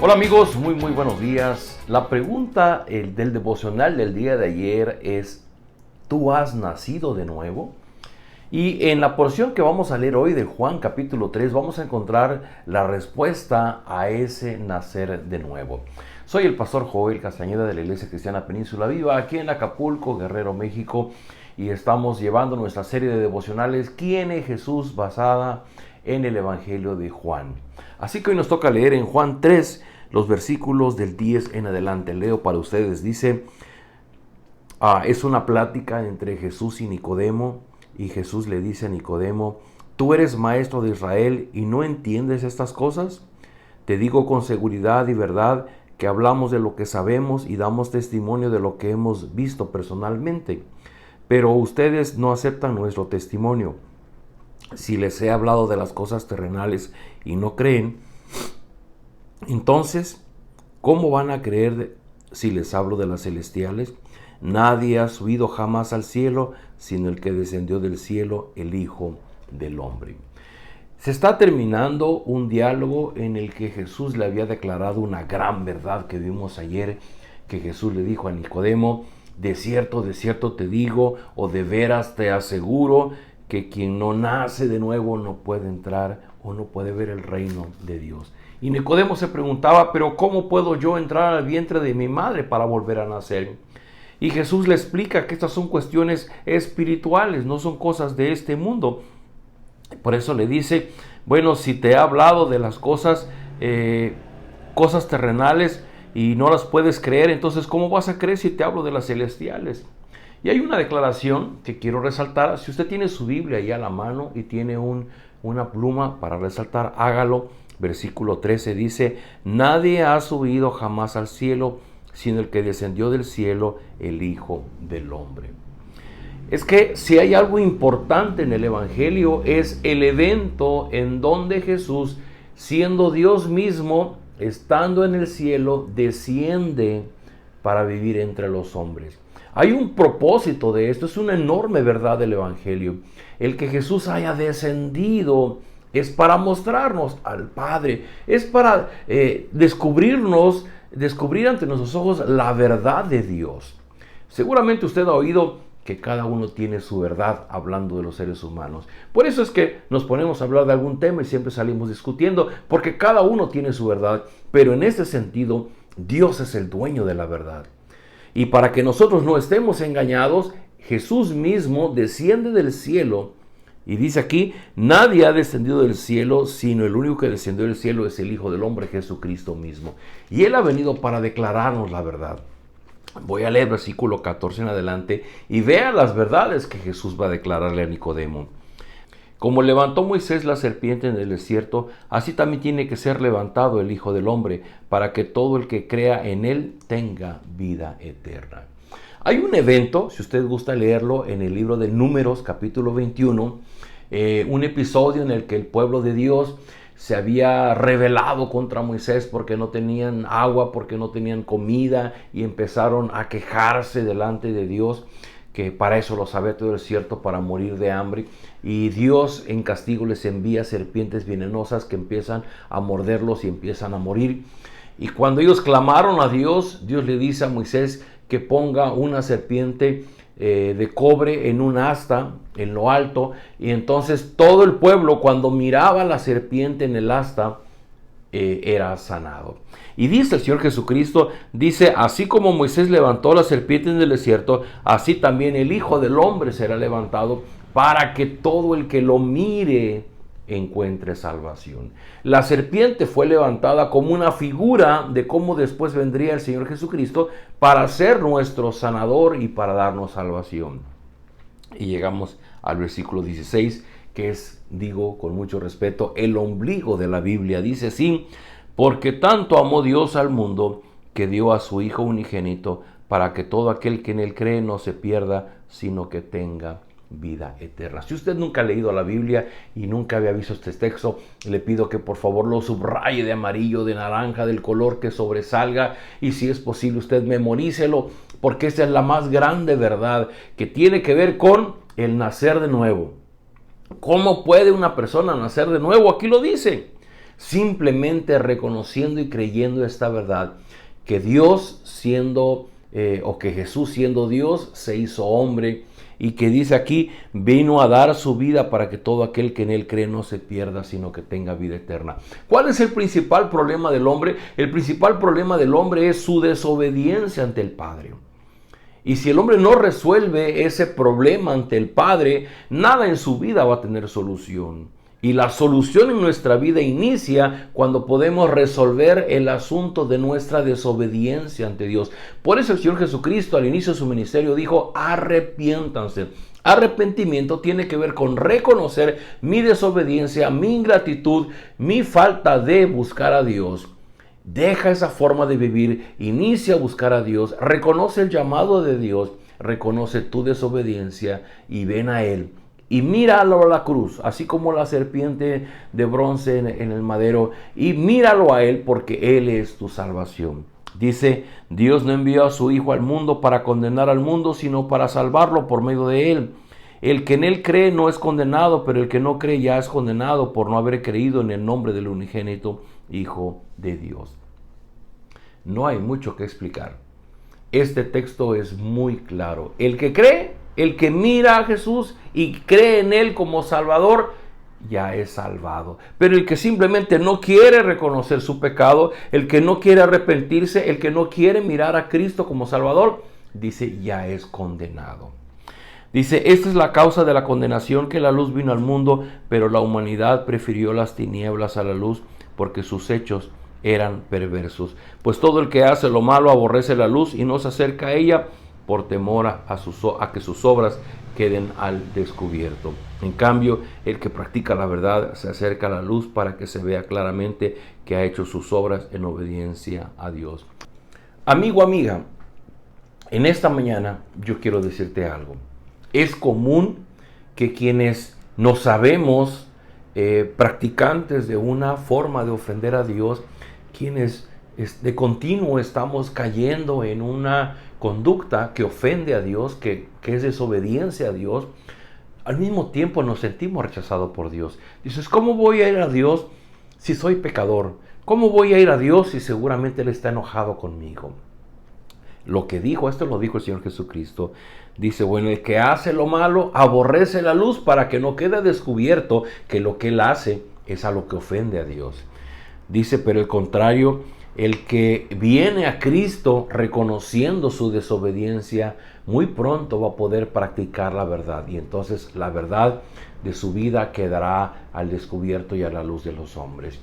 Hola amigos, muy buenos días. La pregunta del devocional del día de ayer es: ¿tú has nacido de nuevo? Y en la porción que vamos a leer hoy de Juan capítulo 3 vamos a encontrar la respuesta a ese nacer de nuevo. Soy el pastor Joel Castañeda de la Iglesia Cristiana Península Viva, aquí en Acapulco, Guerrero, México, y estamos llevando nuestra serie de devocionales ¿Quién es Jesús?, basada en el Evangelio de Juan. Así que hoy nos toca leer en Juan 3 los versículos del 10 en adelante. Leo para ustedes. Dice, es una plática entre Jesús y Nicodemo, y Jesús le dice a Nicodemo: ¿tú eres maestro de Israel y no entiendes estas cosas? Te digo con seguridad y verdad que hablamos de lo que sabemos y damos testimonio de lo que hemos visto personalmente, pero ustedes no aceptan nuestro testimonio. Si les he hablado de las cosas terrenales y no creen, entonces, ¿cómo van a creer si les hablo de las celestiales? Nadie ha subido jamás al cielo, sino el que descendió del cielo, el Hijo del Hombre. Se está terminando un diálogo en el que Jesús le había declarado una gran verdad que vimos ayer, que Jesús le dijo a Nicodemo: de cierto te digo, o de veras te aseguro, que quien no nace de nuevo no puede entrar o no puede ver el reino de Dios. Y Nicodemo se preguntaba: pero ¿cómo puedo yo entrar al vientre de mi madre para volver a nacer? Y Jesús le explica que estas son cuestiones espirituales, no son cosas de este mundo. Por eso le dice: bueno, si te he hablado de las cosas terrenales y no las puedes creer, entonces ¿cómo vas a creer si te hablo de las celestiales? Y hay una declaración que quiero resaltar. Si usted tiene su Biblia ahí a la mano y tiene una pluma para resaltar, hágalo. Versículo 13 dice: nadie ha subido jamás al cielo, sino el que descendió del cielo, el Hijo del Hombre. Es que si hay algo importante en el Evangelio, es el evento en donde Jesús, siendo Dios mismo, estando en el cielo, desciende para vivir entre los hombres. Hay un propósito de esto, es una enorme verdad del Evangelio. El que Jesús haya descendido es para mostrarnos al Padre, es para descubrir ante nuestros ojos la verdad de Dios. Seguramente usted ha oído que cada uno tiene su verdad hablando de los seres humanos. Por eso es que nos ponemos a hablar de algún tema y siempre salimos discutiendo, porque cada uno tiene su verdad, pero en este sentido Dios es el dueño de la verdad. Y para que nosotros no estemos engañados, Jesús mismo desciende del cielo. Y dice aquí: nadie ha descendido del cielo, sino el único que descendió del cielo es el Hijo del Hombre, Jesucristo mismo. Y Él ha venido para declararnos la verdad. Voy a leer versículo 14 en adelante y vea las verdades que Jesús va a declararle a Nicodemo. Como levantó Moisés la serpiente en el desierto, así también tiene que ser levantado el Hijo del Hombre, para que todo el que crea en Él tenga vida eterna. Hay un evento, si usted gusta leerlo, en el libro de Números, capítulo 21, un episodio en el que el pueblo de Dios se había rebelado contra Moisés porque no tenían agua, porque no tenían comida, y empezaron a quejarse delante de Dios, que para eso los había todo el desierto, para morir de hambre. Y Dios en castigo les envía serpientes venenosas que empiezan a morderlos y empiezan a morir. Y cuando ellos clamaron a Dios, Dios le dice a Moisés que ponga una serpiente de cobre en un asta en lo alto, y entonces todo el pueblo, cuando miraba la serpiente en el asta, era sanado. Y dice el Señor Jesucristo, dice: así como Moisés levantó la serpiente en el desierto, así también el Hijo del Hombre será levantado, para que todo el que lo mire encuentre salvación. La serpiente fue levantada como una figura de cómo después vendría el Señor Jesucristo para ser nuestro sanador y para darnos salvación. Y llegamos al versículo 16, que es, digo con mucho respeto, el ombligo de la Biblia. Dice así: porque tanto amó Dios al mundo, que dio a su Hijo unigénito, para que todo aquel que en Él cree no se pierda, sino que tenga vida eterna. Si usted nunca ha leído la Biblia y nunca había visto este texto, le pido que por favor lo subraye de amarillo, de naranja, del color que sobresalga, y si es posible usted memorícelo, porque esta es la más grande verdad que tiene que ver con el nacer de nuevo. ¿Cómo puede una persona nacer de nuevo? Aquí lo dice: simplemente reconociendo y creyendo esta verdad, que Dios siendo, o que Jesús siendo Dios, se hizo hombre, y que dice aquí, vino a dar su vida para que todo aquel que en él cree no se pierda, sino que tenga vida eterna. ¿Cuál es el principal problema del hombre? El principal problema del hombre es su desobediencia ante el Padre. Y si el hombre no resuelve ese problema ante el Padre, nada en su vida va a tener solución. Y la solución en nuestra vida inicia cuando podemos resolver el asunto de nuestra desobediencia ante Dios. Por eso el Señor Jesucristo al inicio de su ministerio dijo, arrepiéntanse. Arrepentimiento tiene que ver con reconocer mi desobediencia, mi ingratitud, mi falta de buscar a Dios. Deja esa forma de vivir, inicia a buscar a Dios, reconoce el llamado de Dios, reconoce tu desobediencia y ven a Él. Y míralo a la cruz, así como la serpiente de bronce en el madero, y míralo a Él porque Él es tu salvación. Dice, Dios no envió a su Hijo al mundo para condenar al mundo, sino para salvarlo por medio de Él. El que en Él cree no es condenado, pero el que no cree ya es condenado por no haber creído en el nombre del unigénito Hijo de Dios. No hay mucho que explicar. Este texto es muy claro. El que cree, el que mira a Jesús y cree en Él como Salvador, ya es salvado. Pero el que simplemente no quiere reconocer su pecado, el que no quiere arrepentirse, el que no quiere mirar a Cristo como Salvador, dice, ya es condenado. Dice, esta es la causa de la condenación, que la luz vino al mundo, pero la humanidad prefirió las tinieblas a la luz, porque sus hechos eran perversos. Pues todo el que hace lo malo aborrece la luz y no se acerca a ella, por temor a que sus obras queden al descubierto. En cambio, el que practica la verdad se acerca a la luz para que se vea claramente que ha hecho sus obras en obediencia a Dios. Amigo, amiga, en esta mañana yo quiero decirte algo. Es común que quienes no sabemos practicantes de una forma de ofender a Dios, quienes de continuo estamos cayendo en una conducta que ofende a Dios, que es desobediencia a Dios, al mismo tiempo nos sentimos rechazados por Dios. Dices, ¿cómo voy a ir a Dios si soy pecador? ¿Cómo voy a ir a Dios si seguramente Él está enojado conmigo? Lo que dijo, esto lo dijo el Señor Jesucristo, dice, bueno, el que hace lo malo aborrece la luz para que no quede descubierto que lo que Él hace es a lo que ofende a Dios. Dice, pero el contrario, el que viene a Cristo reconociendo su desobediencia, muy pronto va a poder practicar la verdad. Y entonces la verdad de su vida quedará al descubierto y a la luz de los hombres.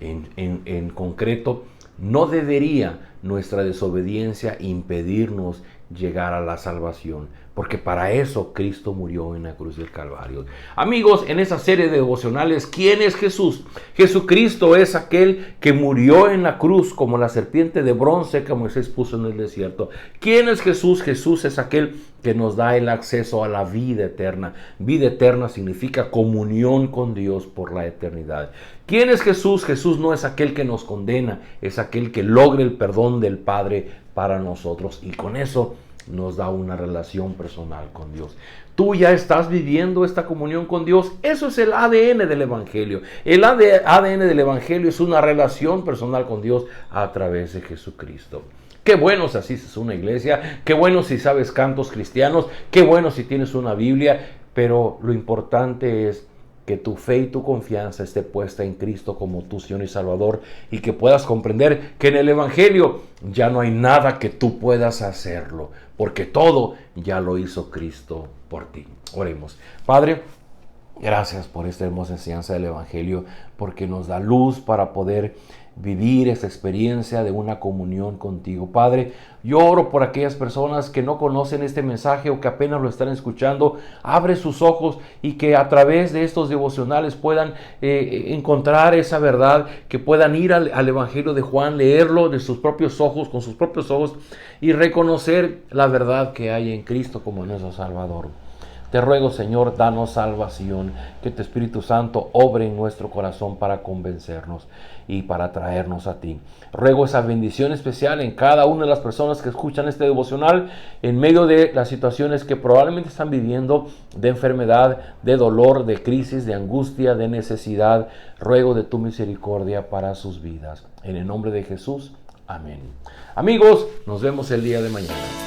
En concreto, no debería nuestra desobediencia impedirnos llegar a la salvación, porque para eso Cristo murió en la cruz del Calvario. Amigos, en esa serie de devocionales, ¿quién es Jesús? Jesucristo es aquel que murió en la cruz como la serpiente de bronce que Moisés puso en el desierto. ¿Quién es Jesús? Jesús es aquel que nos da el acceso a la vida eterna. Vida eterna significa comunión con Dios por la eternidad. ¿Quién es Jesús? Jesús no es aquel que nos condena, es aquel que logra el perdón del Padre para nosotros, y con eso nos da una relación personal con Dios. Tú ya estás viviendo esta comunión con Dios. Eso es el ADN del Evangelio. El ADN del Evangelio es una relación personal con Dios a través de Jesucristo. Qué bueno si asistes a una iglesia, qué bueno si sabes cantos cristianos, qué bueno si tienes una Biblia, pero lo importante es que tu fe y tu confianza esté puesta en Cristo como tu Señor y Salvador, y que puedas comprender que en el Evangelio ya no hay nada que tú puedas hacerlo, porque todo ya lo hizo Cristo por ti. Oremos. Padre, gracias por esta hermosa enseñanza del Evangelio, porque nos da luz para poder vivir esta experiencia de una comunión contigo. Padre, yo oro por aquellas personas que no conocen este mensaje o que apenas lo están escuchando. Abre sus ojos y que a través de estos devocionales puedan encontrar esa verdad, que puedan ir al Evangelio de Juan, leerlo de sus propios ojos, con sus propios ojos, y reconocer la verdad que hay en Cristo como nuestro Salvador. Te ruego, Señor, danos salvación, que tu Espíritu Santo obre en nuestro corazón para convencernos y para traernos a ti. Ruego esa bendición especial en cada una de las personas que escuchan este devocional en medio de las situaciones que probablemente están viviendo, de enfermedad, de dolor, de crisis, de angustia, de necesidad. Ruego de tu misericordia para sus vidas. En el nombre de Jesús, amén. Amigos, nos vemos el día de mañana.